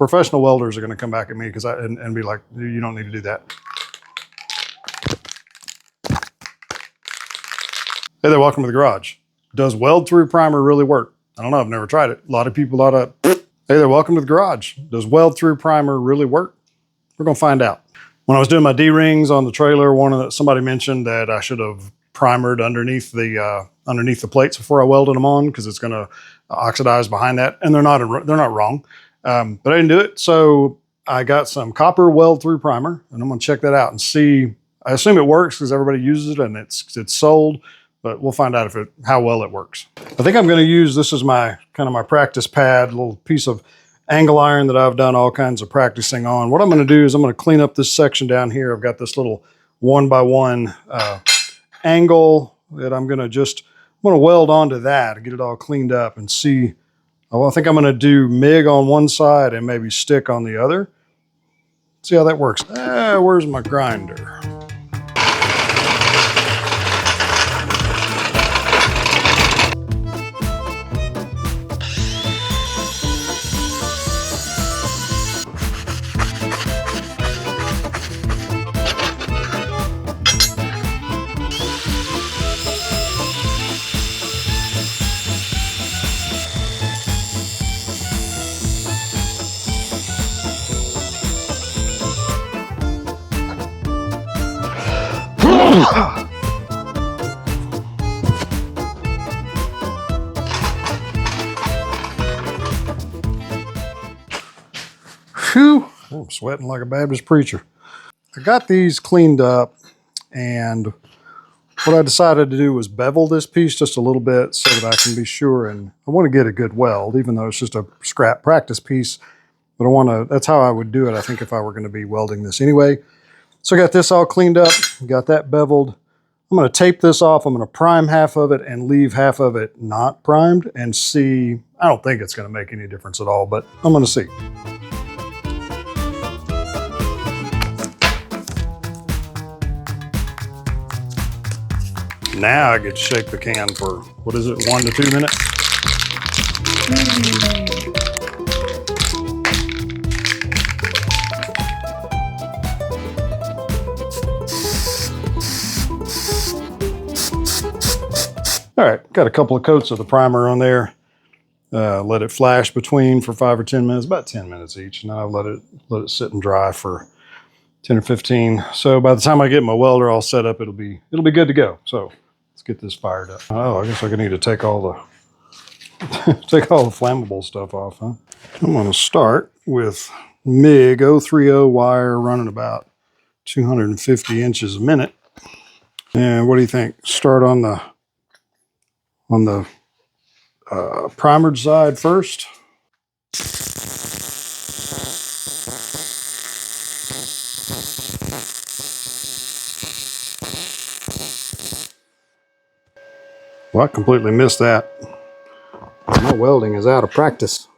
professional welders are going to come back at me because and be like, you don't need to do that. Hey there, welcome to the garage. Does weld through primer really work? I don't know, I've never tried it. A lot of people hey there, welcome to the garage. Does weld through primer really work? We're gonna find out. When I was doing my D-rings on the trailer, somebody mentioned that I should have primered underneath the plates before I welded them on because it's gonna oxidize behind that, and they're not wrong. But I didn't do it, so I got some copper weld through primer, and I'm gonna check that out and see. I assume it works because everybody uses it and it's sold. But we'll find out how well it works. I think I'm going to use, this is my practice pad, little piece of angle iron that I've done all kinds of practicing on. What I'm going to do is I'm going to clean up this section down here. I've got this little 1x1 angle that I'm going to weld onto that and get it all cleaned up and see. I think I'm going to do MIG on one side and maybe stick on the other. See how that works. Where's my grinder? Whew, I'm sweating like a Baptist preacher. I got these cleaned up, and what I decided to do was bevel this piece just a little bit so that I can be sure, and I want to get a good weld, even though it's just a scrap practice piece, but that's how I would do it, I think, if I were going to be welding this anyway. So I got this all cleaned up, got that beveled. I'm going to tape this off. I'm going to prime half of it and leave half of it not primed and see. I don't think it's going to make any difference at all, but I'm going to see. Now I get to shake the can for, 1 to 2 minutes? All right, got a couple of coats of the primer on there. Let it flash between for 5 or 10 minutes, about 10 minutes each. Now I've let it sit and dry for 10 or 15. So by the time I get my welder all set up, it'll be good to go. So let's get this fired up. Oh, I guess I need to take all the flammable stuff off, huh? I'm going to start with MIG 030 wire running about 250 inches a minute. And what do you think? Start on the primered side first. Well, I completely missed that. My welding is out of practice.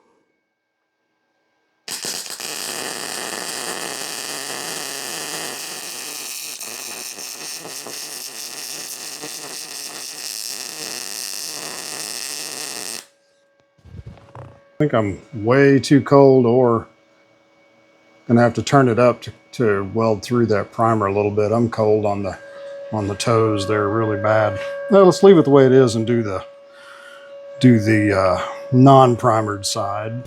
I think I'm way too cold, or gonna have to turn it up to weld through that primer a little bit. I'm cold on the toes. They're really bad. Well, let's leave it the way it is and do the non-primered side.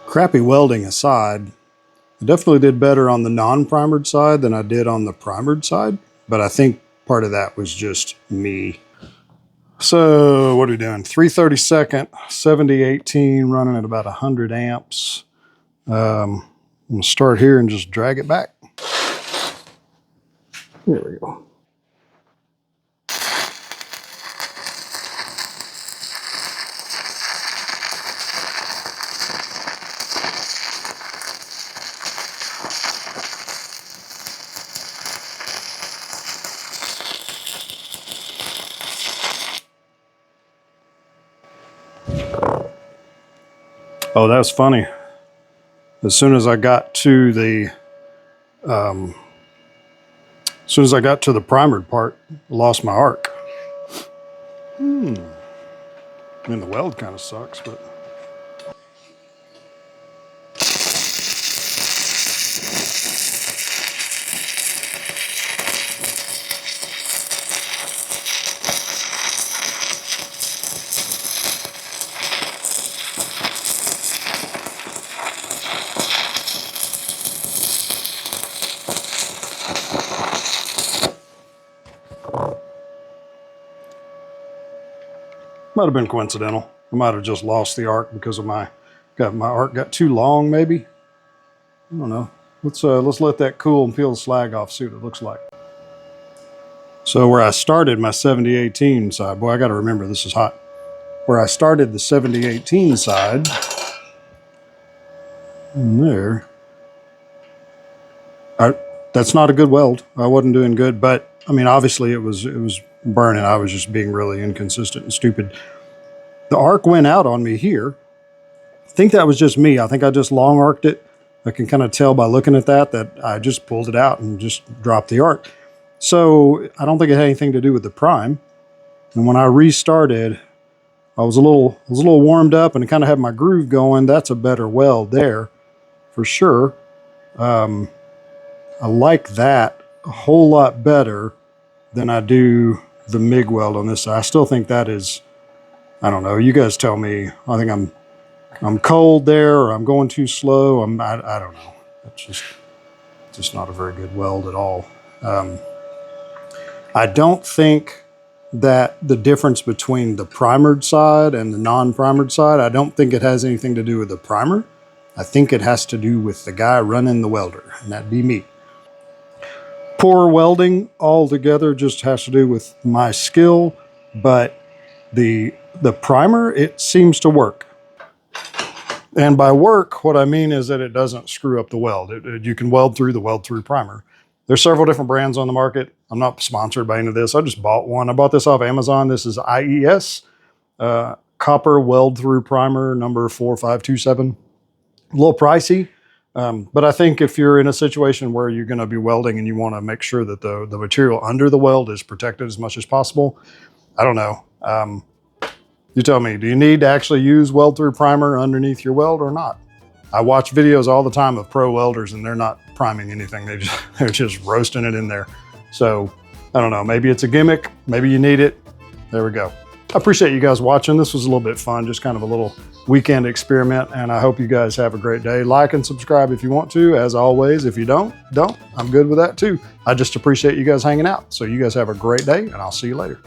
Crappy welding aside, I definitely did better on the non-primered side than I did on the primered side, but I think part of that was just me. So what are we doing? 3/32, 70/18, running at about 100 amps. I'm gonna start here and just drag it back. There we go. Oh, that's funny. As soon as I got to the primered part, I lost my arc. I mean, the weld kind of sucks, but. Might have been coincidental. I might have just lost the arc because of my arc got too long, maybe. I don't know. Let's let that cool and peel the slag off, see what it looks like. So where I started my 7018 side, boy, I got to remember this is hot. Where I started the 7018 side, and there, that's not a good weld. I wasn't doing good, but I mean, obviously it was burning. I was just being really inconsistent and stupid. The arc went out on me here. I think that was just me. I think I just long arced it. I can kind of tell by looking at that I just pulled it out and just dropped the arc. So I don't think it had anything to do with the prime. And when I restarted, I was a little warmed up and kind of had my groove going. That's a better weld there for sure. I like that a whole lot better than I do the MIG weld on this side. I still think that is, I don't know, you guys tell me. I think I'm cold there, or I'm going too slow. I don't know. It's just not a very good weld at all. I don't think that the difference between the primered side and the non-primered side, I don't think it has anything to do with the primer. I think it has to do with the guy running the welder, and that'd be me. Poor welding altogether just has to do with my skill, but the primer, it seems to work. And by work, what I mean is that it doesn't screw up the weld. You can weld through the weld through primer. There's several different brands on the market. I'm not sponsored by any of this. I just bought one. I bought this off Amazon. This is IES copper weld through primer number 4527. A little pricey. But I think if you're in a situation where you're going to be welding and you want to make sure that the material under the weld is protected as much as possible, I don't know. You tell me, do you need to actually use weld through primer underneath your weld or not? I watch videos all the time of pro welders and they're not priming anything. They're just roasting it in there. So I don't know, maybe it's a gimmick, maybe you need it. There we go. I appreciate you guys watching. This was a little bit fun, just kind of a little weekend experiment, and I hope you guys have a great day. Like and subscribe if you want to. As always, if you don't. I'm good with that too. I just appreciate you guys hanging out. So you guys have a great day, and I'll see you later.